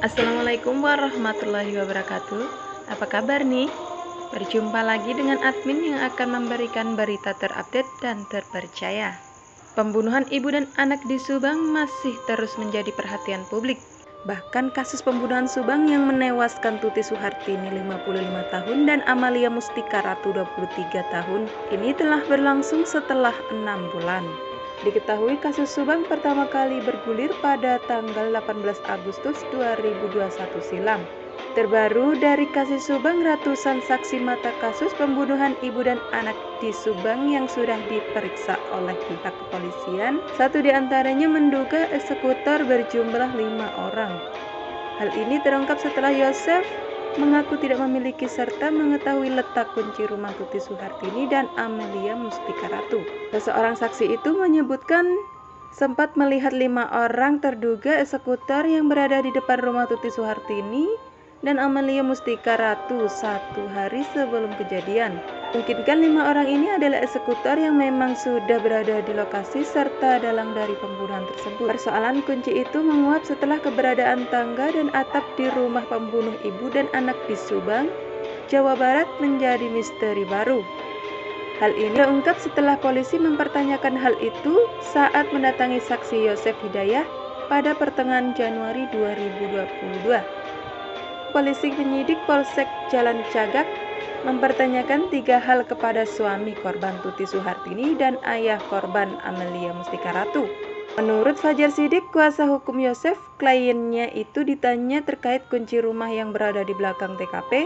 Assalamualaikum warahmatullahi wabarakatuh. Apa kabar nih? Berjumpa lagi dengan admin yang akan memberikan berita terupdate dan terpercaya. Pembunuhan ibu dan anak di Subang masih terus menjadi perhatian publik. Bahkan kasus pembunuhan Subang yang menewaskan Tuti Suhartini 55 tahun dan Amalia Mustika Ratu 23 tahun ini telah berlangsung setelah 6 bulan. Diketahui kasus Subang pertama kali bergulir pada tanggal 18 Agustus 2021 silam. Terbaru dari kasus Subang, ratusan saksi mata kasus pembunuhan ibu dan anak di Subang yang sudah diperiksa oleh pihak kepolisian. Satu di antaranya menduga eksekutor berjumlah 5 orang. Hal ini terungkap setelah Yosef mengaku tidak memiliki serta mengetahui letak kunci rumah Tuti Suhartini dan Amalia Mustika Ratu. Seseorang saksi itu menyebutkan sempat melihat 5 orang terduga eksekutor yang berada di depan rumah Tuti Suhartini dan Amalia Mustika Ratu 1 hari sebelum kejadian. Mungkinkan 5 orang ini adalah eksekutor yang memang sudah berada di lokasi serta dalang dari pembunuhan tersebut. Persoalan kunci itu menguap setelah keberadaan tangga dan atap di rumah pembunuh ibu dan anak di Subang, Jawa Barat menjadi misteri baru. Hal ini terungkap setelah polisi mempertanyakan hal itu saat mendatangi saksi Yosef Hidayah pada pertengahan Januari 2022. Polisi penyidik Polsek Jalan Cagak mempertanyakan 3 hal kepada suami korban Tuti Suhartini dan ayah korban Amalia Mustika Ratu. Menurut Fajar Sidik, kuasa hukum Yosef, kliennya itu ditanya terkait kunci rumah yang berada di belakang TKP,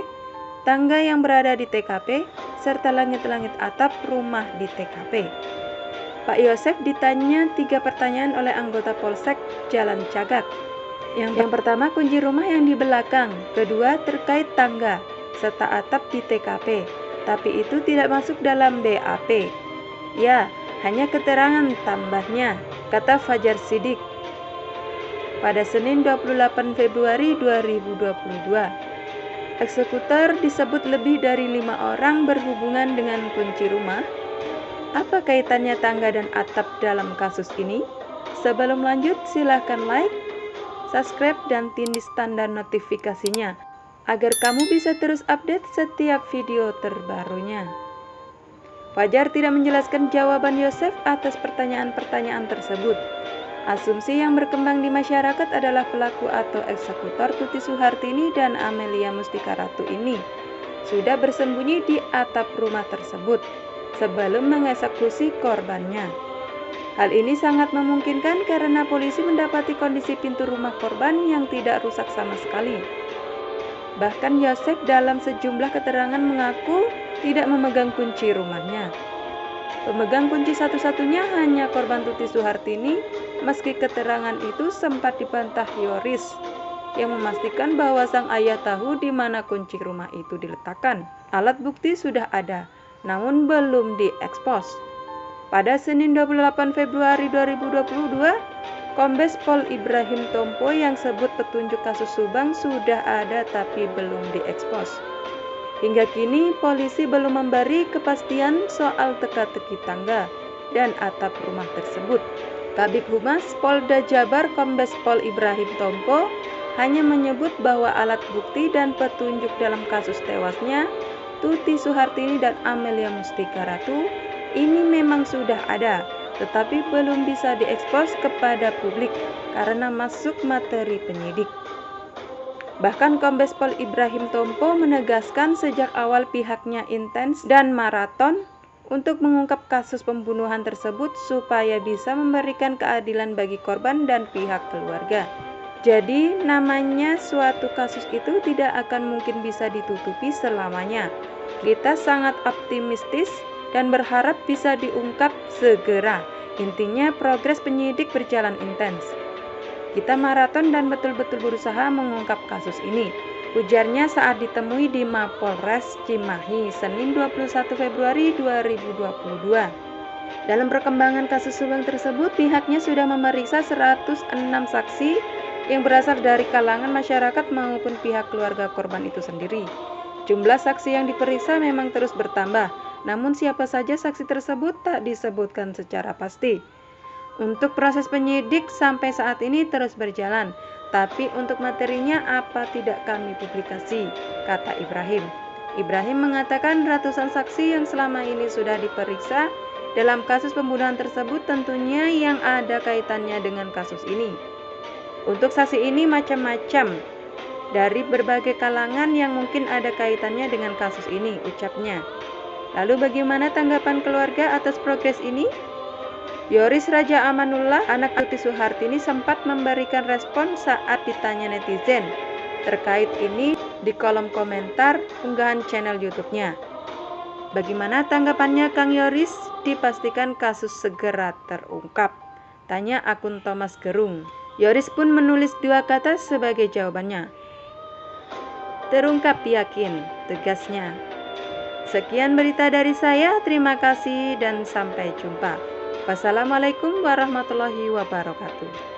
tangga yang berada di TKP, serta langit-langit atap rumah di TKP. Pak Yosef ditanya 3 pertanyaan oleh anggota Polsek Jalan Cagak. Yang pertama, kunci rumah yang di belakang. Kedua, terkait tangga serta atap di TKP, tapi itu tidak masuk dalam BAP. Ya, hanya keterangan tambahnya, kata Fajar Sidik pada Senin 28 Februari 2022. Eksekutor disebut lebih dari 5 orang berhubungan dengan kunci rumah. Apa kaitannya tangga dan atap dalam kasus ini? Sebelum lanjut, silahkan like, subscribe, dan tindih tanda notifikasinya agar kamu bisa terus update setiap video terbarunya. Fajar tidak menjelaskan jawaban Yosef atas pertanyaan-pertanyaan tersebut. Asumsi yang berkembang di masyarakat adalah pelaku atau eksekutor Tuti Suhartini dan Amalia Mustika Ratu ini sudah bersembunyi di atap rumah tersebut sebelum mengeksekusi korbannya. Hal ini sangat memungkinkan karena polisi mendapati kondisi pintu rumah korban yang tidak rusak sama sekali. Bahkan Yosef dalam sejumlah keterangan mengaku tidak memegang kunci rumahnya. Pemegang kunci satu-satunya hanya korban Tuti Suhartini, meski keterangan itu sempat dibantah Yoris yang memastikan bahwa sang ayah tahu di mana kunci rumah itu diletakkan. Alat bukti sudah ada, namun belum diekspos. Pada Senin 28 Februari 2022, Kombes Pol Ibrahim Tompo yang sebut petunjuk kasus Subang sudah ada tapi belum diekspos. Hingga kini polisi belum memberi kepastian soal teka-teki tangga dan atap rumah tersebut. Kabid Humas Polda Jabar Kombes Pol Ibrahim Tompo hanya menyebut bahwa alat bukti dan petunjuk dalam kasus tewasnya Tuti Suhartini dan Amalia Mustika Ratu ini memang sudah ada, tetapi belum bisa diekspos kepada publik karena masuk materi penyidik. Bahkan Kombes Pol Ibrahim Tompo menegaskan sejak awal pihaknya intens dan maraton untuk mengungkap kasus pembunuhan tersebut supaya bisa memberikan keadilan bagi korban dan pihak keluarga. Jadi namanya suatu kasus itu tidak akan mungkin bisa ditutupi selamanya. Kita sangat optimistis dan berharap bisa diungkap segera. Intinya progres penyidik berjalan intens. Kita maraton dan betul-betul berusaha mengungkap kasus ini, ujarnya saat ditemui di Mapolres Cimahi, Senin 21 Februari 2022. Dalam perkembangan kasus Subang tersebut, pihaknya sudah memeriksa 106 saksi yang berasal dari kalangan masyarakat maupun pihak keluarga korban itu sendiri. Jumlah saksi yang diperiksa memang terus bertambah, namun siapa saja saksi tersebut tak disebutkan secara pasti. Untuk proses penyidik sampai saat ini terus berjalan, tapi untuk materinya apa tidak kami publikasi, kata Ibrahim. Ibrahim mengatakan ratusan saksi yang selama ini sudah diperiksa dalam kasus pembunuhan tersebut tentunya yang ada kaitannya dengan kasus ini. Untuk saksi ini macam-macam, dari berbagai kalangan yang mungkin ada kaitannya dengan kasus ini, ucapnya. Lalu bagaimana tanggapan keluarga atas progres ini? Yoris Raja Amanullah, anak Tuti Suhartini, sempat memberikan respon saat ditanya netizen terkait ini di kolom komentar unggahan channel YouTube-nya. Bagaimana tanggapannya Kang Yoris? Dipastikan kasus segera terungkap, tanya akun Thomas Gerung. Yoris pun menulis 2 kata sebagai jawabannya. Terungkap yakin, tegasnya. Sekian berita dari saya, terima kasih dan sampai jumpa. Wassalamualaikum warahmatullahi wabarakatuh.